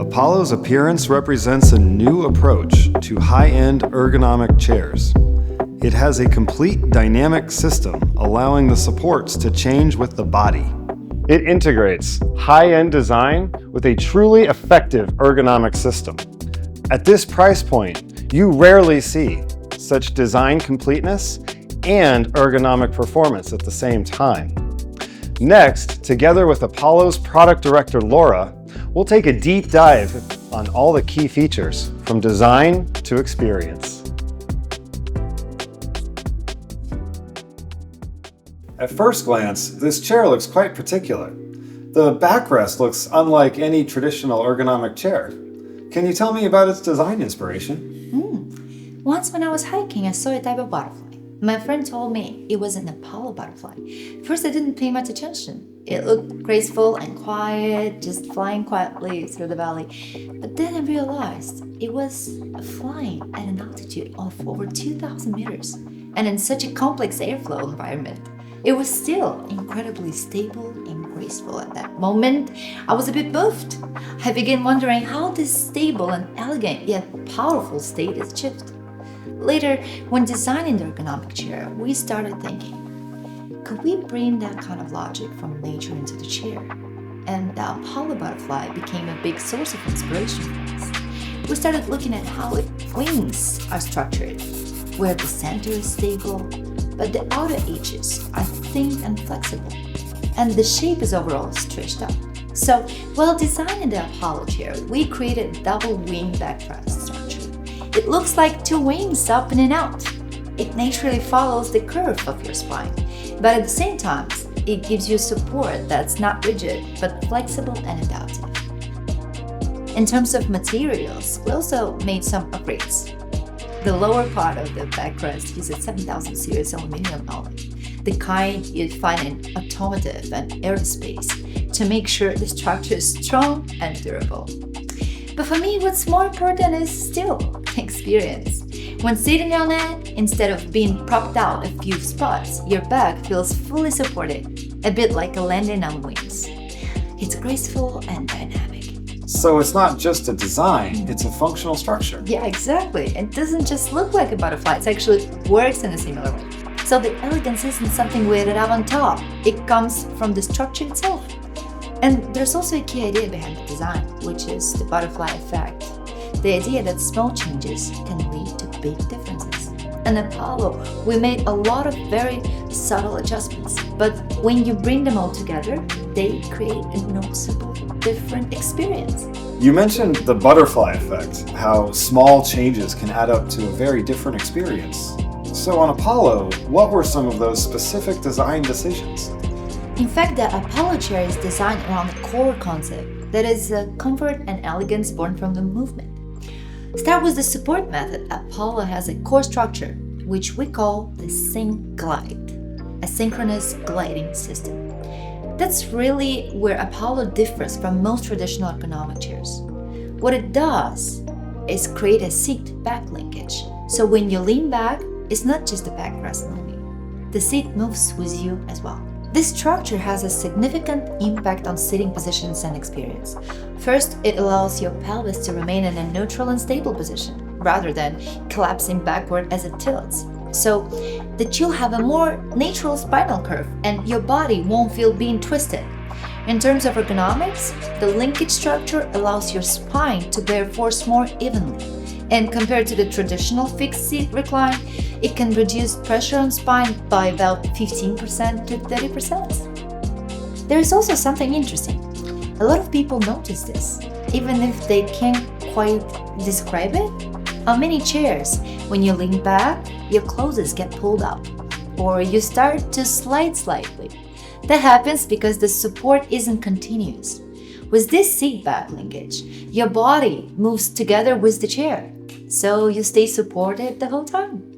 Apollo's appearance represents a new approach to high-end ergonomic chairs. It has a complete dynamic system, allowing the supports to change with the body. It integrates high-end design with a truly effective ergonomic system. At this price point, you rarely see such design completeness and ergonomic performance at the same time. Next, together with Apollo's product director Laura, we'll take a deep dive on all the key features, from design to experience. At first glance, this chair looks quite particular. The backrest looks unlike any traditional ergonomic chair. Can you tell me about its design inspiration? Once when I was hiking, I saw a type of butterfly. My friend told me it was an Apollo butterfly. First, I didn't pay much attention. It looked graceful and quiet, just flying quietly through the valley. But then I realized it was flying at an altitude of over 2,000 meters. And in such a complex airflow environment, it was still incredibly stable and graceful. At that moment, I was a bit buffed. I began wondering how this stable and elegant yet powerful state is achieved. Later, when designing the ergonomic chair, we started thinking, could we bring that kind of logic from nature into the chair? And the Apollo butterfly became a big source of inspiration for us. We started looking at how its wings are structured, where the center is stable, but the outer edges are thin and flexible, and the shape is overall stretched out. So, while designing the Apollo chair, we created a double wing backrest structure. It looks like two wings up and out. It naturally follows the curve of your spine, but at the same time, it gives you support that's not rigid, but flexible and adaptive. In terms of materials, we also made some upgrades. The lower part of the backrest uses 7000 series aluminum alloy, the kind you'd find in automotive and aerospace, to make sure the structure is strong and durable. But for me, what's more important is still experience. When sitting on it, instead of being propped out a few spots, your back feels fully supported, a bit like a landing on wings. It's graceful and dynamic. So it's not just a design, it's a functional structure. Yeah, exactly. It doesn't just look like a butterfly, it actually works in a similar way. So the elegance isn't something we added up on top, it comes from the structure itself. And there's also a key idea behind the design, which is the butterfly effect. The idea that small changes can lead to big differences. In Apollo, we made a lot of very subtle adjustments, but when you bring them all together, they create a noticeable, different experience. You mentioned the butterfly effect, how small changes can add up to a very different experience. So on Apollo, what were some of those specific design decisions? In fact, the Apollo chair is designed around the core concept, that is, comfort and elegance born from the movement. Start with the support method. Apollo has a core structure, which we call the Glide, a synchronous gliding system. That's really where Apollo differs from most traditional ergonomic chairs. What it does is create a seat back linkage. So when you lean back, it's not just the backrest moving. The seat moves with you as well. This structure has a significant impact on sitting positions and experience. First, it allows your pelvis to remain in a neutral and stable position, rather than collapsing backward as it tilts. So that you'll have a more natural spinal curve and your body won't feel being twisted. In terms of ergonomics, the linkage structure allows your spine to bear force more evenly. And compared to the traditional fixed seat recline, it can reduce pressure on spine by about 15% to 30%. There is also something interesting. A lot of people notice this, even if they can't quite describe it. On many chairs, when you lean back, your clothes get pulled up, or you start to slide slightly. That happens because the support isn't continuous. With this seat back linkage, your body moves together with the chair, so you stay supported the whole time.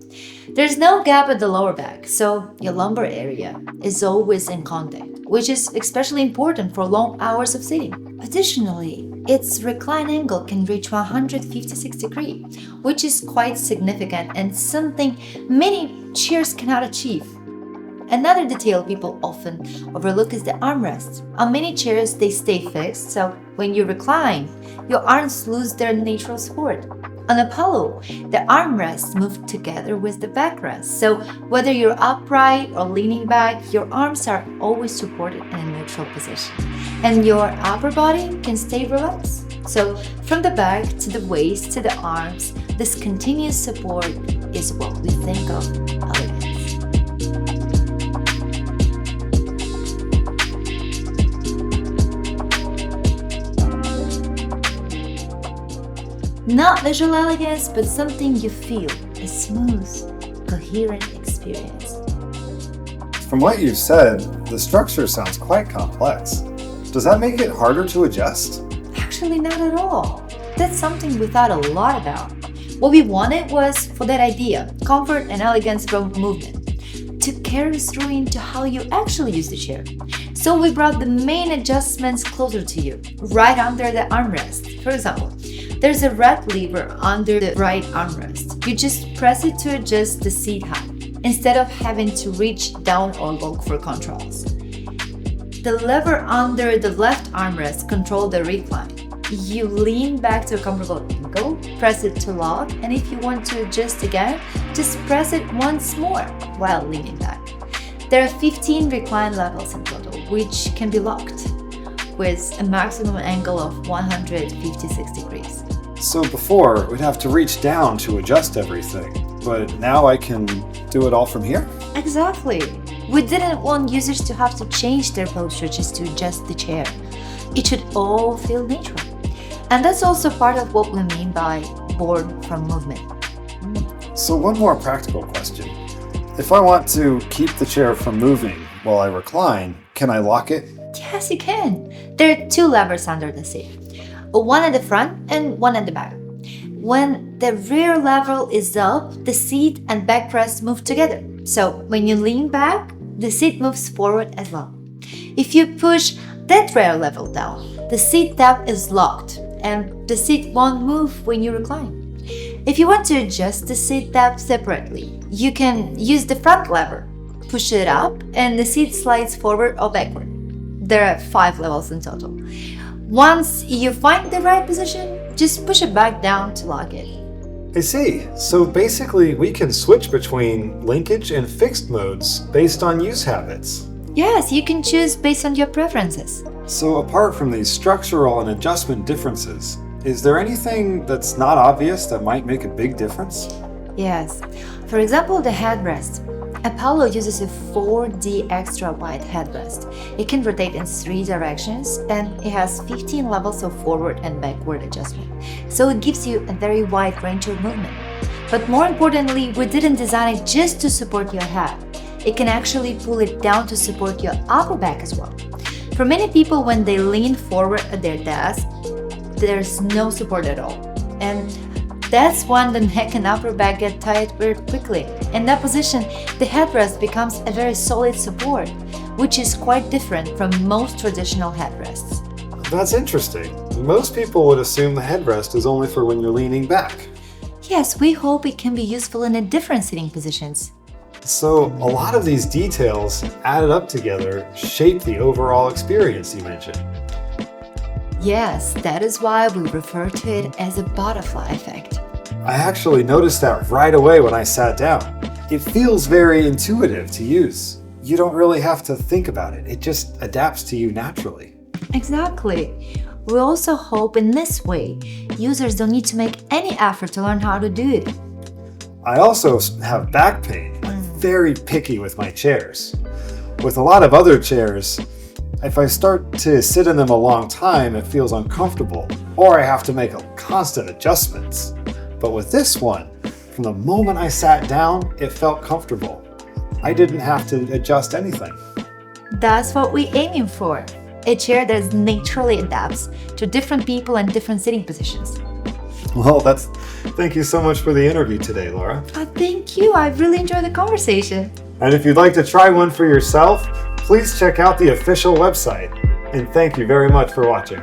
There's no gap at the lower back, so your lumbar area is always in contact, which is especially important for long hours of sitting. Additionally, its recline angle can reach 156 degrees, which is quite significant and something many chairs cannot achieve. Another detail people often overlook is the armrest. On many chairs, they stay fixed, so when you recline, your arms lose their natural support. On Apollo, the armrests move together with the backrest, so whether you're upright or leaning back, your arms are always supported in a neutral position. And your upper body can stay relaxed. So from the back to the waist to the arms, this continuous support is what we think of elegance. Not visual elegance, but something you feel, a smooth, coherent experience. From what you've said, the structure sounds quite complex. Does that make it harder to adjust? Actually, not at all. That's something we thought a lot about. What we wanted was for that idea, comfort and elegance from movement, to carry us through into how you actually use the chair. So we brought the main adjustments closer to you, right under the armrest. For example, there's a red lever under the right armrest. You just press it to adjust the seat height, instead of having to reach down or look for controls. The lever under the left armrest controls the recline. You lean back to a comfortable angle, press it to lock, and if you want to adjust again, just press it once more while leaning back. There are 15 recline levels in total, which can be locked with a maximum angle of 156 degrees. So before, we'd have to reach down to adjust everything, but now I can do it all from here? Exactly. We didn't want users to have to change their posture just to adjust the chair. It should all feel natural. And that's also part of what we mean by born from movement. So one more practical question. If I want to keep the chair from moving while I recline, can I lock it? Yes, you can. There are 2 levers under the seat. One at the front and one at the back. When the rear lever is up, the seat and backrest move together. So when you lean back, the seat moves forward as well. If you push that rear lever down, the seat tab is locked and the seat won't move when you recline. If you want to adjust the seat tab separately, you can use the front lever, push it up, and the seat slides forward or backward. There are 5 levels in total. Once you find the right position, just push it back down to lock it. I see. So basically, we can switch between linkage and fixed modes based on use habits. Yes, you can choose based on your preferences. So apart from these structural and adjustment differences, is there anything that's not obvious that might make a big difference? Yes. For example, the headrest. Apollo uses a 4D extra wide headrest. It can rotate in 3 directions and it has 15 levels of forward and backward adjustment. So it gives you a very wide range of movement. But more importantly, we didn't design it just to support your head. It can actually pull it down to support your upper back as well. For many people, when they lean forward at their desk, there's no support at all. And that's when the neck and upper back get tight very quickly. In that position, the headrest becomes a very solid support, which is quite different from most traditional headrests. That's interesting. Most people would assume the headrest is only for when you're leaning back. Yes, we hope it can be useful in a different sitting positions. So a lot of these details added up together shape the overall experience you mentioned. Yes, that is why we refer to it as a butterfly effect. I actually noticed that right away when I sat down. It feels very intuitive to use. You don't really have to think about it. It just adapts to you naturally. Exactly. We also hope in this way, users don't need to make any effort to learn how to do it. I also have back pain. I'm very picky with my chairs. With a lot of other chairs, if I start to sit in them a long time, it feels uncomfortable, or I have to make constant adjustments. But with this one, from the moment I sat down, it felt comfortable. I didn't have to adjust anything. That's what we're aiming for. A chair that naturally adapts to different people and different sitting positions. Well, thank you so much for the interview today, Laura. Thank you. I really enjoyed the conversation. And if you'd like to try one for yourself, please check out the official website. And thank you very much for watching.